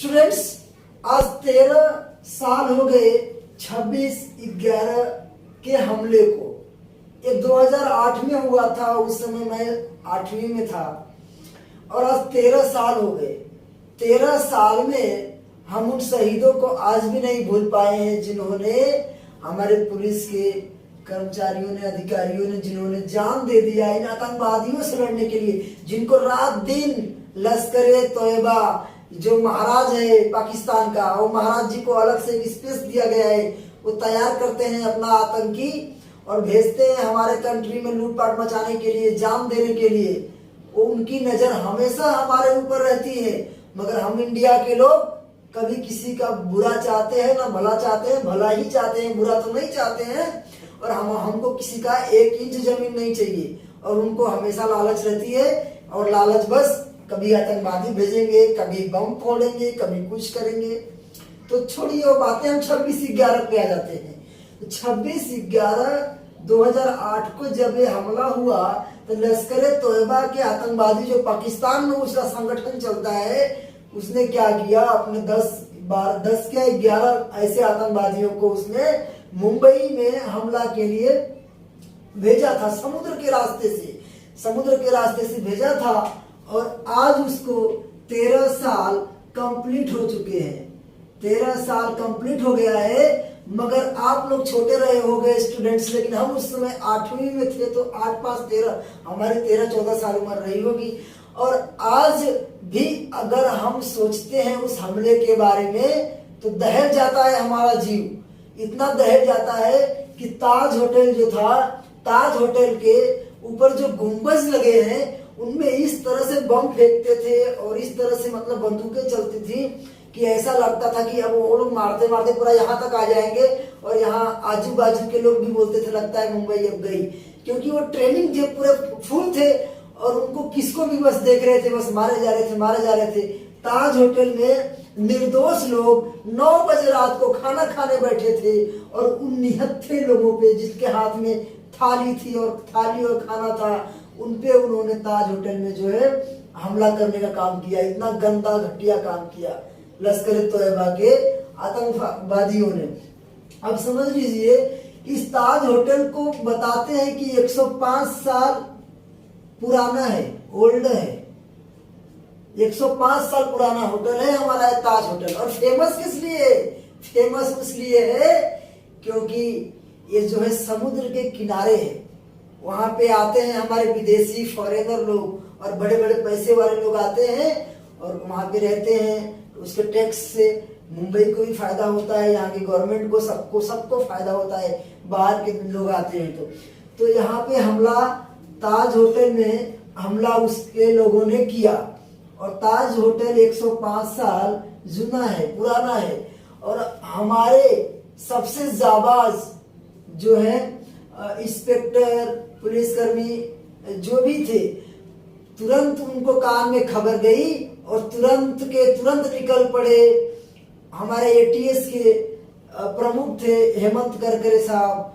Students, आज 13 साल हो गए 26/11 के हमले को। ये 2008 में हुआ था, उस समय मैं 8वीं में था। और आज 13 साल हो गए। 13 साल में हम उन शहीदों को आज भी नहीं भूल पाए हैं जिन्होंने हमारे पुलिस के कर्मचारियों ने, अधिकारियों ने जिन्होंने जान दे दिया इन आतंकवादियों से लड़ने के लिए, जिनको रात दिन लश्कर तोयबा जो महाराज है पाकिस्तान का, वो महाराज जी को अलग से स्पेस दिया गया है। वो तैयार करते हैं अपना आतंकी और भेजते हैं हमारे कंट्री में लूटपाट मचाने के लिए, जान देने के लिए। वो उनकी नजर हमेशा हमारे ऊपर रहती है। मगर हम इंडिया के लोग कभी किसी का बुरा चाहते हैं ना भला चाहते हैं, भला ही चाहते हैं, बुरा तो नहीं चाहते हैं। और हमको किसी का 1 इंच जमीन नहीं चाहिए। और उनको हमेशा लालच रहती है, और लालच बस कभी आतंकवादी भेजेंगे, कभी बम फोड़ेंगे, कभी कुछ करेंगे। तो छोड़िए वो बातें, हम 26/11 पे आ जाते हैं। तो 26/11/2008 को जब ये हमला हुआ तो लश्कर तोयबा के आतंकवादी जो पाकिस्तान में उसका संगठन चलता है, उसने क्या किया, अपने 10 या 11 ऐसे आतंकवादियों को उसने मुंबई में हमला के लिए भेजा था। समुद्र के रास्ते से भेजा था। और आज उसको 13 साल कंप्लीट हो चुके हैं। 13 साल कंप्लीट हो गया है। मगर आप लोग छोटे रहे हो गए स्टूडेंट्स, लेकिन हम उस समय 8वीं में थे, तो 8 5 13 हमारी 13-14 साल उम्र रही होगी। और आज भी अगर हम सोचते हैं उस हमले के बारे में तो दहल जाता है हमारा जीव। इतना दहल जाता है कि ताज होटल जो था, ताज होटल के ऊपर जो गुंबज लगे हैं उनमें इस तरह से बम फेंकते थे और इस तरह से मतलब बंदूकें चलती थी कि ऐसा लगता था कि अब वो लोग मारते मारते पूरा यहाँ तक आ जाएंगे। और यहाँ आजू बाजू के लोग भी बोलते थे लगता है मुंबई अब गई, क्योंकि वो ट्रेनिंग जो पूरे फुल थे और उनको किसको भी बस देख रहे थे, बस मारे जा रहे थे। ताज होटल में निर्दोष लोग 9 बजे रात को खाना खाने बैठे थे और उन निहत्थे लोगों पे जिसके हाथ में थाली थी और खाना था, उनपे उन्होंने ताज होटल में जो है हमला करने का काम किया। इतना गंदा घटिया काम किया लश्कर तोयबा के आतंकवादियों ने। अब समझ लीजिए, इस ताज होटल को बताते हैं कि 105 साल पुराना है, ओल्ड है। 105 साल पुराना होटल है हमारा ताज होटल। और फेमस किस लिए है? फेमस इसलिए है क्योंकि ये जो है समुद्र के किनारे है। वहां पे आते हैं हमारे विदेशी फॉरेनर लोग और बड़े बड़े पैसे वाले लोग आते हैं और वहां पे रहते हैं। उसके टैक्स से मुंबई को भी फायदा होता है, यहाँ की गवर्नमेंट को, सबको फायदा होता है। बाहर के लोग आते हैं तो यहाँ पे हमला, ताज होटल में हमला उसके लोगों ने किया। और ताज होटल 105 साल जुना है, पुराना है। और हमारे सबसे जाबाज जो है इंस्पेक्टर, पुलिसकर्मी जो भी थे, तुरंत उनको कान में खबर गई और तुरंत निकल पड़े। हमारे एटीएस के प्रमुख थे हेमंत करकरे साहब,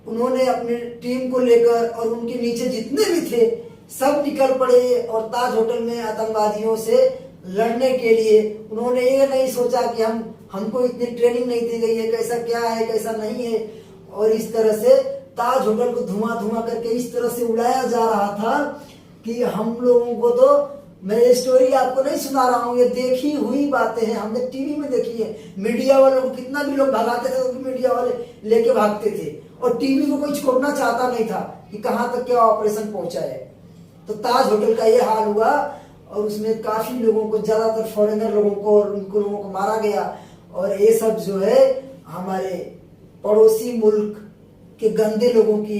उन्होंने अपनी टीम को लेकर और उनके नीचे जितने भी थे सब निकल पड़े और ताज होटल में आतंकवादियों से लड़ने के लिए। उन्होंने ये नहीं सोचा कि हमको इतनी ट्रेनिंग नहीं दी गई है, कैसा क्या है कैसा नहीं है। और इस तरह से ताज होटल को धुआं करके इस तरह से उड़ाया जा रहा था कि हम लोगों को, तो मैं ये स्टोरी आपको नहीं सुना रहा हूँ, ये देखी हुई बातें हैं, हमने टीवी में देखी है। मीडिया वालों को कितना भी लोग भगाते थे तो भी मीडिया वाले लेके भागते थे और टीवी को कोई छोड़ना चाहता नहीं था कि कहाँ तक क्या ऑपरेशन पहुंचा है। तो ताज होटल का ये हाल हुआ और उसमें काफी लोगों को, ज्यादातर फॉरेनर लोगों को और उनको लोगों को मारा गया। और ये सब जो है हमारे पड़ोसी मुल्क के गंदे लोगों की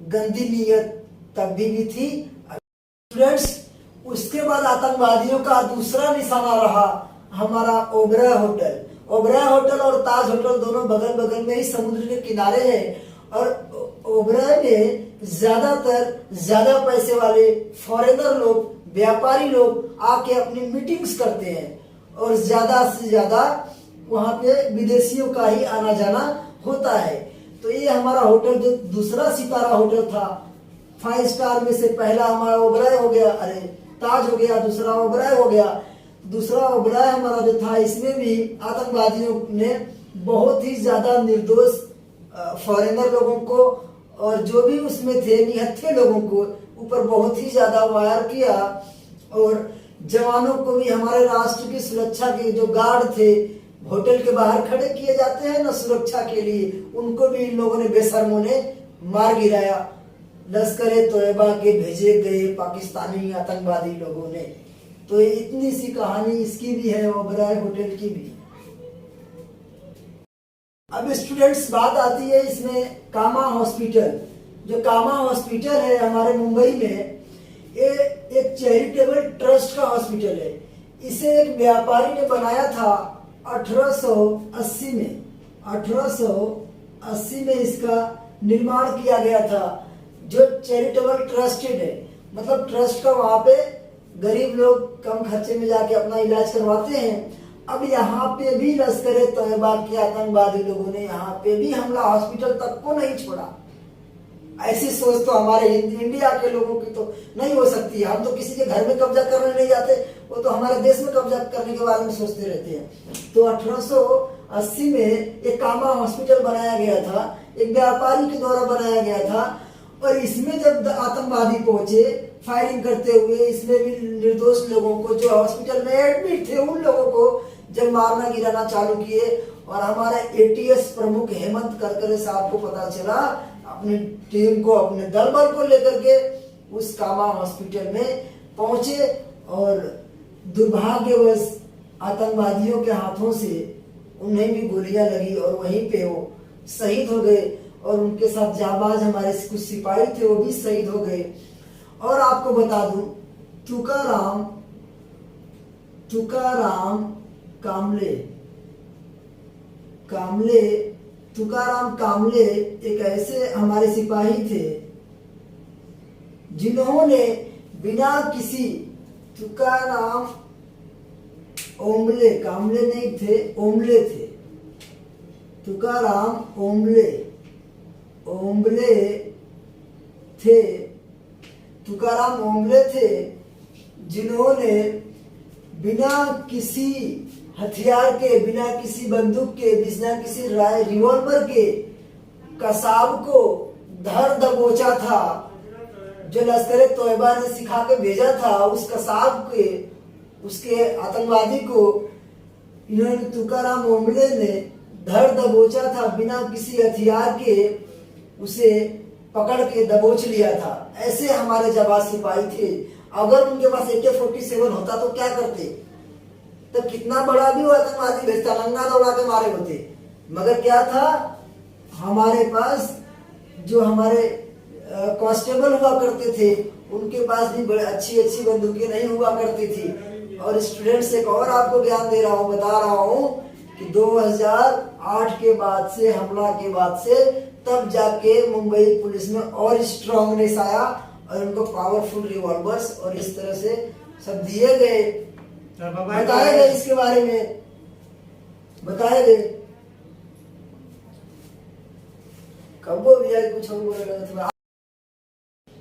गंदी नीयत तब भी थी। स्टूडेंट्स, उसके बाद आतंकवादियों का दूसरा निशाना रहा हमारा ओबराय होटल। ओबराय होटल और ताज होटल दोनों बगल बगल में ही समुद्र के किनारे हैं। और ओबराय में ज्यादा पैसे वाले फॉरेनर लोग, व्यापारी लोग आके अपनी मीटिंग्स करते हैं और ज्यादा से ज्यादा वहां पे विदेशियों का ही आना जाना होता है। तो ये हमारा होटल जो दूसरा सितारा होटल था, 5 स्टार में से पहला हमारा ओबराय हो गया, ताज हो गया, दूसरा ओबराय हो गया। दूसरा ओबराय हमारा जो था, इसमें भी आतंकवादियों ने बहुत ही ज्यादा निर्दोष फॉरेनर लोगों को और जो भी उसमें थे निहत्थे लोगों को ऊपर बहुत ही ज्यादा वार किया। और जवानों को भी, हमारे राष्ट्र की सुरक्षा के जो गार्ड थे होटल के बाहर खड़े किए जाते हैं ना सुरक्षा के लिए, उनको भी इन लोगों ने बेशर्मों ने मार गिराया। लश्कर तोयबा के भेजे गए पाकिस्तानी आतंकवादी लोगों ने। तो इतनी सी कहानी इसकी भी है, ओबराय होटल की भी। अब स्टूडेंट्स, बात आती है इसमें कामा हॉस्पिटल। जो कामा हॉस्पिटल है हमारे मुंबई में, ये एक चैरिटेबल ट्रस्ट का हॉस्पिटल है। इसे एक व्यापारी ने बनाया था 1880 में। 1880 में इसका निर्माण किया गया था। जो चैरिटेबल ट्रस्टेड है, मतलब ट्रस्ट का, वहां पे गरीब लोग कम खर्चे में जाके अपना इलाज करवाते हैं। अब यहाँ पे भी लश्कर तोयबा के आतंकवादी लोगों ने यहाँ पे भी हमला हॉस्पिटल तक को नहीं छोड़ा। ऐसी सोच तो हमारे इंडिया के लोगों की तो नहीं हो सकती है। हम तो किसी के घर में कब्जा करने नहीं जाते, वो तो हमारे देश में कब्जा करने के बारे में सोचते रहते हैं। तो 1880 में एक कामा हॉस्पिटल बनाया गया था, एक व्यापारी के द्वारा बनाया गया था। और इसमें जब आतंकवादी पहुंचे फायरिंग करते हुए, इसमें भी निर्दोष लोगों को जो हॉस्पिटल में एडमिट थे उन लोगों को जब मारना गिराना चालू किए, और हमारे एटीएस प्रमुख हेमंत करकरे साहब को पता चला, अपनी टीम को, अपने दल बल को लेकर के उस कामा हॉस्पिटल में पहुंचे। और दुर्भाग्यवश आतंकवादियों के हाथों से उन्हें भी गोलियां लगी और वहीं पे वो शहीद हो गए। और उनके साथ जाबाज हमारे कुछ सिपाही थे, वो भी शहीद हो गए। और आपको बता दूं, तुकाराम कामले एक ऐसे हमारे सिपाही थे जिन्होंने बिना किसी, तुकाराम ओम्बले, कामले नहीं थे, ओम्बले थे, तुकाराम ओम्बले थे, तुकाराम ओम्बले थे, जिन्होंने बिना किसी हथियार के, बिना किसी बंदूक के, बिना किसी रिवॉल्वर के कसाब को धर दबोचा था। जो लश्कर तोयबा ने सिखा के भेजा था, उस कसाब के, उसके आतंकवादी को इन्होंने, तुकाराम ओम्बले ने धर दबोचा था। बिना किसी हथियार के उसे पकड़ के दबोच लिया था। ऐसे हमारे जाबाज सिपाही थे। अगर उनके पास AK-47 होता तो क्या करते? तो कितना बड़ा भी वो आतंकवादी भेजता, लंगा दौड़ा के मारे होते। मगर क्या था, हमारे पास जो हमारे कांस्टेबल हुआ करते थे, उनके पास भी बड़े अच्छी अच्छी बंदूकें नहीं हुआ करती थी। और स्टूडेंट्स, एक और आपको ज्ञान दे रहा हूँ, बता रहा हूँ कि 2008 के बाद से, हमला के बाद से, तब जाके मुंबई पुलिस में और स्ट्रांगनेस आया और उनको पावरफुल रिवॉल्वर्स और इस तरह से सब दिए गए, बताए गए, इसके बारे में बताए गए। कब वो कुछ हम बोलेगा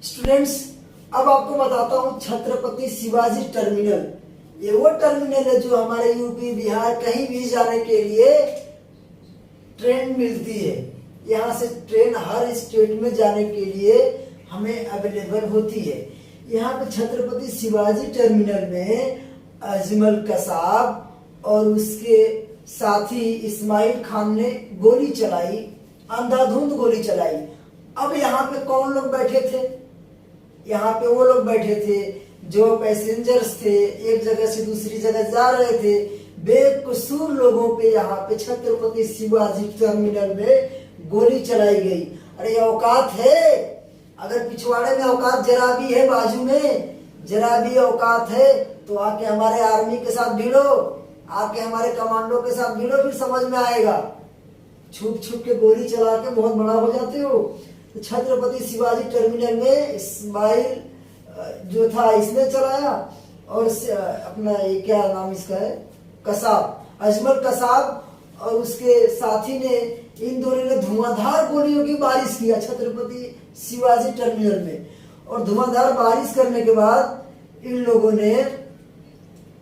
स्टूडेंट्स। अब आपको बताता हूँ छत्रपति शिवाजी टर्मिनल। ये वो टर्मिनल है जो हमारे यूपी, बिहार, कहीं भी जाने के लिए ट्रेन मिलती है। यहाँ से ट्रेन हर स्टेट में जाने के लिए हमें अवेलेबल होती है। यहाँ पे छत्रपति शिवाजी टर्मिनल में अजमल कसाब और उसके साथी इस्माइल खान ने गोली चलाई, अंधाधुंध गोली चलाई। अब यहाँ पे कौन लोग बैठे थे? यहाँ पे वो लोग बैठे थे जो पैसेंजर्स थे, एक जगह से दूसरी जगह जा रहे थे। बेकसूर लोगों पे यहाँ पे छत्रपति शिवाजी टर्मिनल में गोली चलाई गई। अरे औकात है, अगर पिछवाड़े में औकात जरा भी है, बाजू में जरा भी औकात है, तो आके हमारे आर्मी के साथ भिड़ो, आके हमारे कमांडो के साथ भिड़ो, फिर समझ में आएगा। छुप छुप के गोली चला के बहुत बड़ा हो जाते हो। तो छत्रपति शिवाजी टर्मिनल में इस्माइल जो था, इसने चलाया। और अपना ये क्या नाम इसका है, कसाब, अजमल कसाब और उसके साथी ने, इन दोनों ने धुआंधार गोलियों की बारिश किया छत्रपति शिवाजी टर्मिनल में। और धुआंधार बारिश करने के बाद इन लोगों ने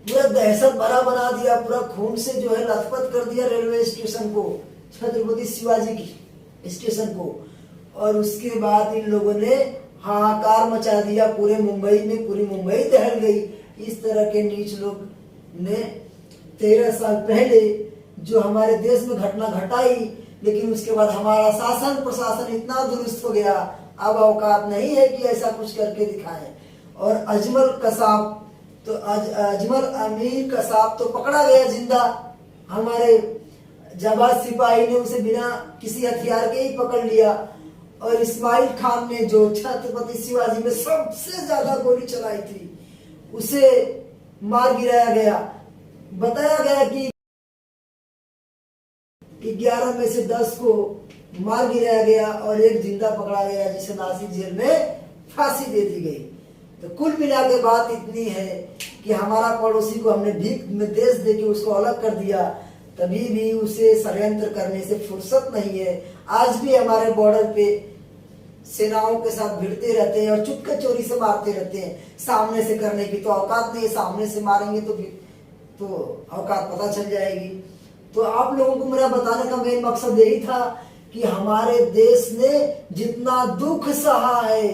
पूरा दहशत भरा बना दिया, पूरा खून से जो है लथपथ कर दिया रेलवे स्टेशन को, छत्रपति शिवाजी की स्टेशन को। और उसके बाद इन लोगों ने हाहाकार मचा दिया पूरे मुंबई में, पूरी मुंबई दहल गई। इस तरह के नीच लोग ने 13 साल पहले जो हमारे देश में घटना घटाई, लेकिन उसके बाद हमारा शासन प्रशासन इतना दुरुस्त हो गया, अब औकात नहीं है कि ऐसा कुछ करके दिखाएं। और अजमल कसाब तो अजमल अमीर कसाब तो पकड़ा गया जिंदा, हमारे जाबाज सिपाही ने उसे बिना किसी हथियार के ही पकड़ लिया। और इस्माइल खान ने जो छत्रपति शिवाजी में सबसे ज्यादा गोली चलाई थी, उसे मार गिराया गया। बताया गया कि 11 में से 10 को मार गिराया गया और एक जिंदा पकड़ा गया, जिसे नासिक जेल में फांसी दे दी गई। तो कुल मिला के बात इतनी है कि हमारा पड़ोसी को हमने भीख में देश देके उसको अलग कर दिया, तभी भी उसे षड्यंत्र करने से फुर्सत नहीं है। आज भी हमारे बॉर्डर पे सेनाओं के साथ भिड़ते रहते हैं और चुपके चोरी से मारते रहते हैं। सामने से करने की तो औकात नहीं है, सामने से मारेंगे तो औकात पता चल जाएगी। तो आप लोगों को मेरा बताने का मेन मकसद यही था कि हमारे देश ने जितना दुख सहा है,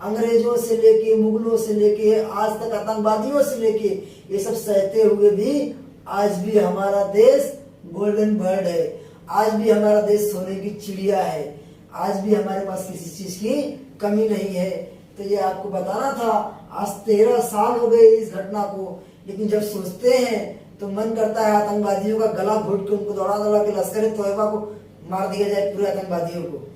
अंग्रेजों से लेके, मुगलों से लेके, आज तक आतंकवादियों से लेके, ये सब सहते हुए भी आज भी हमारा देश गोल्डन बर्ड है। आज भी हमारा देश सोने की चिड़िया है। आज भी हमारे पास किसी चीज की कमी नहीं है। तो ये आपको बताना था। आज 13 साल हो गए इस घटना को, लेकिन जब सोचते हैं तो मन करता है आतंकवादियों का गला घोट के उनको दौड़ा दौड़ा के लश्कर तोयबा को मार दिया जाए, पूरे आतंकवादियों को।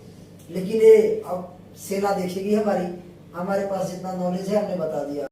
लेकिन ये अब सेना देखेगी हमारी, हमारे पास जितना नॉलेज है हमने बता दिया।